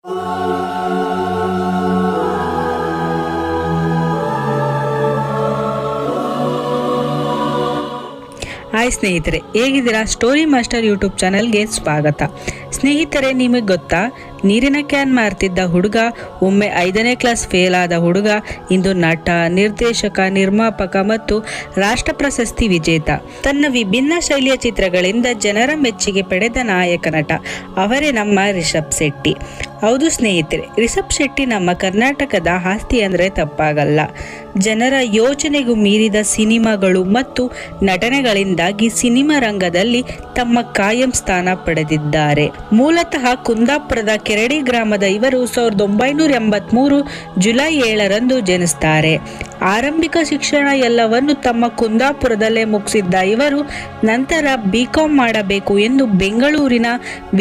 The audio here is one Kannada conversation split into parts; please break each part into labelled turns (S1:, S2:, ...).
S1: ಹಾಯ್ ಸ್ನೇಹಿತರೆ, ಹೇಗಿದ್ದೀರಾ? ಸ್ಟೋರಿ ಮಾಸ್ಟರ್ ಯೂಟ್ಯೂಬ್ ಚಾನಲ್ಗೆ ಸ್ವಾಗತ. ಸ್ನೇಹಿತರೆ, ನಿಮಗೆ ಗೊತ್ತಾ, ನೀರಿನ ಕ್ಯಾನ್ ಮಾರ್ತಿದ್ದ ಹುಡುಗ, ಒಮ್ಮೆ 5ನೇ ಕ್ಲಾಸ್ ಫೇಲ್ ಆದ ಹುಡುಗ, ಇಂದು ನಟ, ನಿರ್ದೇಶಕ, ನಿರ್ಮಾಪಕ ಮತ್ತು ರಾಷ್ಟ್ರ ಪ್ರಶಸ್ತಿ ವಿಜೇತ. ತನ್ನ ವಿಭಿನ್ನ ಶೈಲಿಯ ಚಿತ್ರಗಳಿಂದ ಜನರ ಮೆಚ್ಚುಗೆ ಪಡೆದ ನಾಯಕ ನಟ ಅವರೇ ನಮ್ಮ ರಿಷಬ್ ಶೆಟ್ಟಿ. ಹೌದು ಸ್ನೇಹಿತರೆ, ರಿಷಬ್ ಶೆಟ್ಟಿ ನಮ್ಮ ಕರ್ನಾಟಕದ ಆಸ್ತಿ ಅಂದರೆ ತಪ್ಪಾಗಲ್ಲ. ಜನರ ಯೋಚನೆಗೂ ಮೀರಿದ ಸಿನಿಮಾಗಳು ಮತ್ತು ನಟನೆಗಳಿಂದಾಗಿ ಸಿನಿಮಾ ರಂಗದಲ್ಲಿ ತಮ್ಮ ಕಾಯಂ ಸ್ಥಾನ ಪಡೆದಿದ್ದಾರೆ. ಮೂಲತಃ ಕುಂದಾಪುರದ ಕೆರಡಿ ಗ್ರಾಮದ ಇವರು 1983 ಜುಲೈ 7ರಂದು ಜನಿಸ್ತಾರೆ. ಆರಂಭಿಕ ಶಿಕ್ಷಣ ಎಲ್ಲವನ್ನು ತಮ್ಮ ಕುಂದಾಪುರದಲ್ಲೇ ಮುಗಿಸಿದ್ದ ಇವರು ನಂತರ BCom ಮಾಡಬೇಕು ಎಂದು ಬೆಂಗಳೂರಿನ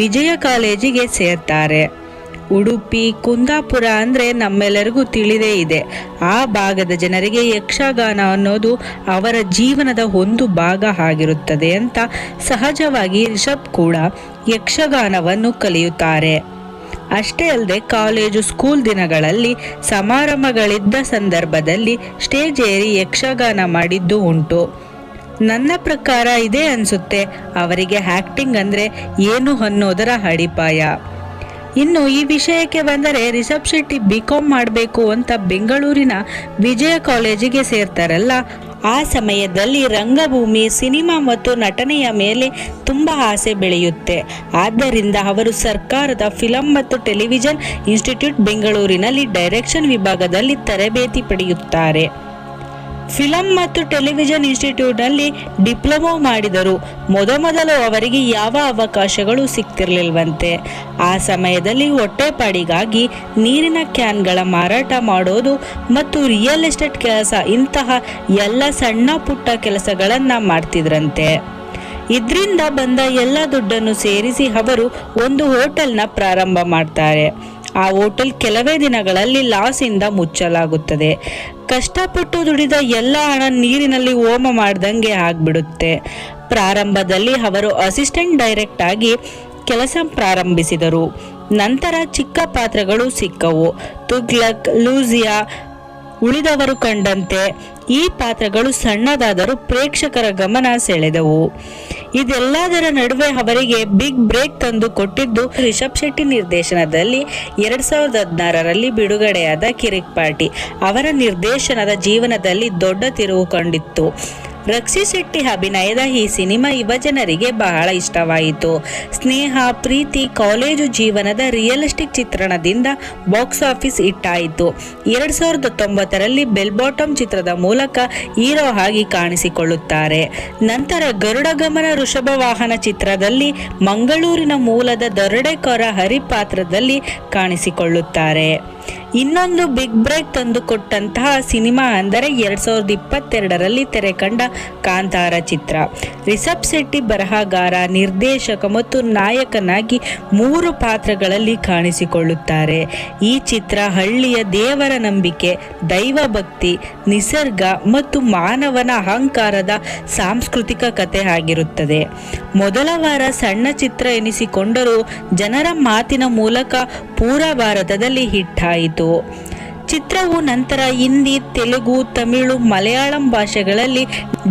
S1: ವಿಜಯ ಕಾಲೇಜಿಗೆ ಸೇರ್ತಾರೆ. ಉಡುಪಿ, ಕುಂದಾಪುರ ಅಂದರೆ ನಮ್ಮೆಲ್ಲರಿಗೂ ತಿಳಿದೇ ಇದೆ. ಆ ಭಾಗದ ಜನರಿಗೆ ಯಕ್ಷಗಾನ ಅನ್ನೋದು ಅವರ ಜೀವನದ ಒಂದು ಭಾಗ ಆಗಿರುತ್ತದೆ ಅಂತ ಸಹಜವಾಗಿ ರಿಷಬ್ ಕೂಡ ಯಕ್ಷಗಾನವನ್ನು ಕಲಿಯುತ್ತಾರೆ. ಅಷ್ಟೇ ಅಲ್ಲದೆ ಕಾಲೇಜು, ಸ್ಕೂಲ್ ದಿನಗಳಲ್ಲಿ ಸಮಾರಂಭಗಳಿದ್ದ ಸಂದರ್ಭದಲ್ಲಿ ಸ್ಟೇಜ್ ಏರಿ ಯಕ್ಷಗಾನ ಮಾಡಿದ್ದು ಉಂಟು. ನನ್ನ ಪ್ರಕಾರ ಇದೇ ಅನಿಸುತ್ತೆ ಅವರಿಗೆ ಆ್ಯಕ್ಟಿಂಗ್ ಅಂದರೆ ಏನು ಅನ್ನೋದರ ಅಡಿಪಾಯ. ಇನ್ನು ಈ ವಿಷಯಕ್ಕೆ ಬಂದರೆ, ರಿಷಬ್ ಶೆಟ್ಟಿ BCom ಮಾಡಬೇಕು ಅಂತ ಬೆಂಗಳೂರಿನ ವಿಜಯ ಕಾಲೇಜಿಗೆ ಸೇರ್ತಾರಲ್ಲ, ಆ ಸಮಯದಲ್ಲಿ ರಂಗಭೂಮಿ, ಸಿನಿಮಾ ಮತ್ತು ನಟನೆಯ ಮೇಲೆ ತುಂಬ ಆಸೆ ಬೆಳೆಯುತ್ತೆ. ಆದ್ದರಿಂದ ಅವರು ಸರ್ಕಾರದ ಫಿಲಂ ಮತ್ತು ಟೆಲಿವಿಷನ್ ಇನ್ಸ್ಟಿಟ್ಯೂಟ್ ಬೆಂಗಳೂರಿನಲ್ಲಿ ಡೈರೆಕ್ಷನ್ ವಿಭಾಗದಲ್ಲಿ ತರಬೇತಿ ಪಡೆಯುತ್ತಾರೆ. ಫಿಲಂ ಮತ್ತು ಟೆಲಿವಿಷನ್ ಇನ್ಸ್ಟಿಟ್ಯೂಟ್ನಲ್ಲಿ ಡಿಪ್ಲೊಮೊ ಮಾಡಿದರು. ಮೊದಲು ಅವರಿಗೆ ಯಾವ ಅವಕಾಶಗಳು ಸಿಗ್ತಿರ್ಲಿಲ್ವಂತೆ. ಆ ಸಮಯದಲ್ಲಿ ಹೊಟ್ಟೆಪಾಡಿಗಾಗಿ ನೀರಿನ ಕ್ಯಾನ್ಗಳ ಮಾರಾಟ ಮಾಡೋದು ಮತ್ತು ರಿಯಲ್ ಎಸ್ಟೇಟ್ ಕೆಲಸ, ಇಂತಹ ಎಲ್ಲ ಸಣ್ಣ ಪುಟ್ಟ ಕೆಲಸಗಳನ್ನು ಮಾಡ್ತಿದ್ರಂತೆ. ಇದರಿಂದ ಬಂದ ಎಲ್ಲ ದುಡ್ಡನ್ನು ಸೇರಿಸಿ ಅವರು ಒಂದು ಹೋಟೆಲ್ನ ಪ್ರಾರಂಭ ಮಾಡ್ತಾರೆ. ಆ ಹೋಟೆಲ್ ಕೆಲವೇ ದಿನಗಳಲ್ಲಿ ಲಾಸಿಂದ ಮುಚ್ಚಲಾಗುತ್ತದೆ. ಕಷ್ಟಪಟ್ಟು ದುಡಿದ ಎಲ್ಲ ಹಣ ನೀರಿನಲ್ಲಿ ಹೋಮ ಮಾಡ್ದಂಗೆ ಆಗ್ಬಿಡುತ್ತೆ. ಪ್ರಾರಂಭದಲ್ಲಿ ಅವರು ಅಸಿಸ್ಟೆಂಟ್ ಡೈರೆಕ್ಟ್ ಆಗಿ ಕೆಲಸ ಪ್ರಾರಂಭಿಸಿದರು. ನಂತರ ಚಿಕ್ಕ ಪಾತ್ರಗಳು ಸಿಕ್ಕವು. ತುಗ್ಲಕ್, ಲೂಸಿಯಾ, ಉಳಿದವರು ಕಂಡಂತೆ ಈ ಪಾತ್ರಗಳು ಸಣ್ಣದಾದರೂ ಪ್ರೇಕ್ಷಕರ ಗಮನ ಸೆಳೆದವು. ಇದೆಲ್ಲದರ ನಡುವೆ ಅವರಿಗೆ ಬಿಗ್ ಬ್ರೇಕ್ ತಂದು ಕೊಟ್ಟಿದ್ದು ರಿಷಬ್ ಶೆಟ್ಟಿ ನಿರ್ದೇಶನದಲ್ಲಿ 2016ರಲ್ಲಿ ಬಿಡುಗಡೆಯಾದ ಕಿರಿಕ್ ಪಾರ್ಟಿ. ಅವರ ನಿರ್ದೇಶನದ ಜೀವನದಲ್ಲಿ ದೊಡ್ಡ ತಿರುವು ಕಂಡಿತ್ತು. ರಕ್ಷಿ ಶೆಟ್ಟಿ ಅಭಿನಯದ ಈ ಸಿನಿಮಾ ಯುವಜನರಿಗೆ ಬಹಳ ಇಷ್ಟವಾಯಿತು. ಸ್ನೇಹ, ಪ್ರೀತಿ, ಕಾಲೇಜು ಜೀವನದ ರಿಯಲಿಸ್ಟಿಕ್ ಚಿತ್ರಣದಿಂದ ಬಾಕ್ಸ್ ಆಫೀಸ್ ಹಿಟ್ ಆಯಿತು. 2019ರಲ್ಲಿ ಬೆಲ್ ಬಾಟಮ್ ಚಿತ್ರದ ಮೂಲಕ ಹೀರೋ ಆಗಿ ಕಾಣಿಸಿಕೊಳ್ಳುತ್ತಾರೆ. ನಂತರ ಗರುಡ ಗಮನ ವೃಷಭ ವಾಹನ ಚಿತ್ರದಲ್ಲಿ ಮಂಗಳೂರಿನ ಮೂಲದ ದರೋಡೆಕೋರ ಹರಿ ಪಾತ್ರದಲ್ಲಿ ಕಾಣಿಸಿಕೊಳ್ಳುತ್ತಾರೆ. ಇನ್ನೊಂದು ಬಿಗ್ ಬ್ರೇಕ್ ತಂದುಕೊಟ್ಟಂತಹ ಸಿನಿಮಾ ಅಂದರೆ 2022ರಲ್ಲಿ ತೆರೆ ಕಂಡ ಕಾಂತಾರ ಚಿತ್ರ. ರಿಷಬ್ ಶೆಟ್ಟಿ ಬರಹಗಾರ, ನಿರ್ದೇಶಕ ಮತ್ತು ನಾಯಕನಾಗಿ 3 ಪಾತ್ರಗಳಲ್ಲಿ ಕಾಣಿಸಿಕೊಳ್ಳುತ್ತಾರೆ. ಈ ಚಿತ್ರ ಹಳ್ಳಿಯ ದೇವರ ನಂಬಿಕೆ, ದೈವ ಭಕ್ತಿ, ನಿಸರ್ಗ ಮತ್ತು ಮಾನವನ ಅಹಂಕಾರದ ಸಾಂಸ್ಕೃತಿಕ ಕಥೆ ಆಗಿರುತ್ತದೆ. ಮೊದಲ ವಾರ ಸಣ್ಣ ಚಿತ್ರ ಎನಿಸಿಕೊಂಡರೂ ಜನರ ಮಾತಿನ ಮೂಲಕ ಪೂರ ಭಾರತದಲ್ಲಿ ಹಿಟ್ ಆಯಿತು. ಚಿತ್ರವು ನಂತರ ಹಿಂದಿ, ತೆಲುಗು, ತಮಿಳು, ಮಲಯಾಳಂ ಭಾಷೆಗಳಲ್ಲಿ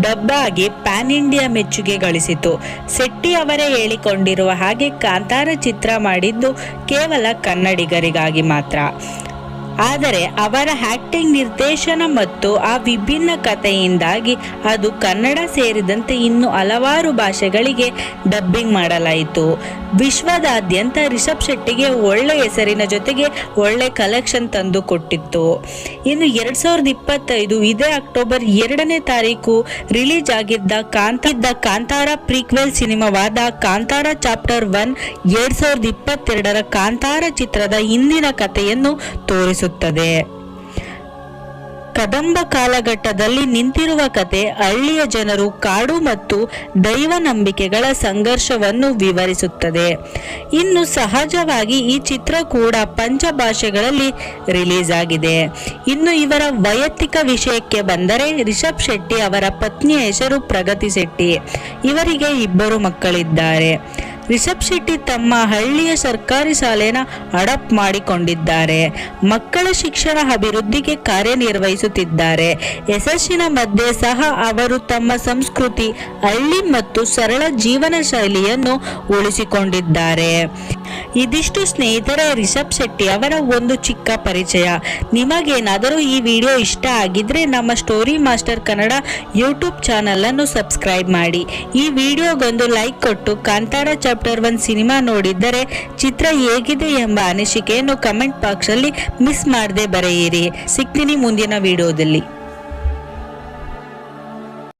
S1: ಡಬ್ ಆಗಿ ಪ್ಯಾನ್ ಇಂಡಿಯಾ ಮೆಚ್ಚುಗೆ ಗಳಿಸಿತು. ಶೆಟ್ಟಿ ಅವರೇ ಹೇಳಿಕೊಂಡಿರುವ ಹಾಗೆ ಕಾಂತಾರ ಚಿತ್ರ ಮಾಡಿದ್ದು ಕೇವಲ ಕನ್ನಡಿಗರಿಗಾಗಿ ಮಾತ್ರ. ಆದರೆ ಅವರ ಆಕ್ಟಿಂಗ್, ನಿರ್ದೇಶನ ಮತ್ತು ಆ ವಿಭಿನ್ನ ಕಥೆಯಿಂದಾಗಿ ಅದು ಕನ್ನಡ ಸೇರಿದಂತೆ ಇನ್ನು ಹಲವಾರು ಭಾಷೆಗಳಿಗೆ ಡಬ್ಬಿಂಗ್ ಮಾಡಲಾಯಿತು. ವಿಶ್ವದಾದ್ಯಂತ ರಿಷಬ್ ಶೆಟ್ಟಿಗೆ ಒಳ್ಳೆ ಹೆಸರಿನ ಜೊತೆಗೆ ಒಳ್ಳೆ ಕಲೆಕ್ಷನ್ ತಂದು ಕೊಟ್ಟಿತ್ತು. ಇನ್ನು 2025 ಇದೇ ಅಕ್ಟೋಬರ್ 2ನೇ ತಾರೀಕು ರಿಲೀಸ್ ಆಗಿದ್ದ ಕಾಂತಾರ ಪ್ರೀಕ್ವೆಲ್ ಸಿನಿಮಾವಾದ ಕಾಂತಾರ ಚಾಪ್ಟರ್ 1 2022ರ ಕಾಂತಾರ ಚಿತ್ರದ ಹಿಂದಿನ ಕಥೆಯನ್ನು ತೋರಿಸುತ್ತದೆ. ಕದಂಬ ಕಾಲಘಟ್ಟದಲ್ಲಿ ನಿಂತಿರುವ ಕತೆ ಹಳ್ಳಿಯ ಜನರು, ಕಾಡು ಮತ್ತು ದೈವ ನಂಬಿಕೆಗಳ ಸಂಘರ್ಷವನ್ನು ವಿವರಿಸುತ್ತದೆ. ಇನ್ನು ಸಹಜವಾಗಿ ಈ ಚಿತ್ರ ಕೂಡ ಪಂಚಭಾಷೆಗಳಲ್ಲಿ ರಿಲೀಸ್ ಆಗಿದೆ. ಇನ್ನು ಇವರ ವೈಯಕ್ತಿಕ ವಿಷಯಕ್ಕೆ ಬಂದರೆ, ರಿಷಬ್ ಶೆಟ್ಟಿ ಅವರ ಪತ್ನಿಯ ಹೆಸರು ಪ್ರಗತಿ ಶೆಟ್ಟಿ. ಇವರಿಗೆ 2 ಮಕ್ಕಳಿದ್ದಾರೆ. ರಿಷಬ್ ಶೆಟ್ಟಿ ತಮ್ಮ ಹಳ್ಳಿಯ ಸರ್ಕಾರಿ ಶಾಲೆನ ಅಡಾಪ್ಟ್ ಮಾಡಿಕೊಂಡಿದ್ದಾರೆ. ಮಕ್ಕಳ ಶಿಕ್ಷಣ ಅಭಿವೃದ್ಧಿಗೆ ಕಾರ್ಯನಿರ್ವಹಿಸುತ್ತಿದ್ದಾರೆ. ಯಶಸ್ಸಿನ ಮಧ್ಯೆ ಸಹ ಅವರು ತಮ್ಮ ಸಂಸ್ಕೃತಿ, ಹಳ್ಳಿ ಮತ್ತು ಸರಳ ಜೀವನ ಶೈಲಿಯನ್ನು ಉಳಿಸಿಕೊಂಡಿದ್ದಾರೆ. ಇದಿಷ್ಟು ಸ್ನೇಹಿತರೆ ರಿಷಬ್ ಶೆಟ್ಟಿ ಅವರ ಒಂದು ಚಿಕ್ಕ ಪರಿಚಯ. ನಿಮಗೇನಾದರೂ ಈ ವಿಡಿಯೋ ಇಷ್ಟ ಆಗಿದ್ರೆ ನಮ್ಮ story master Kannada YouTube channel ಅನ್ನು ಸಬ್ಸ್ಕ್ರೈಬ್ ಮಾಡಿ. ಈ ವಿಡಿಯೋಗೊಂದು ಲೈಕ್ ಕೊಟ್ಟು ಕಾಂತಾರ ಚಾಪ್ಟರ್ 1 ಸಿನಿಮಾ ನೋಡಿದ್ದರೆ ಚಿತ್ರ ಹೇಗಿದೆ ಎಂಬ ಅನಿಸಿಕೆಯನ್ನು ಕಮೆಂಟ್ ಬಾಕ್ಸ್ ಅಲ್ಲಿ ಮಿಸ್ ಮಾಡದೆ ಬರೆಯಿರಿ. ಸಿಗ್ತೀನಿ ಮುಂದಿನ ವಿಡಿಯೋದಲ್ಲಿ.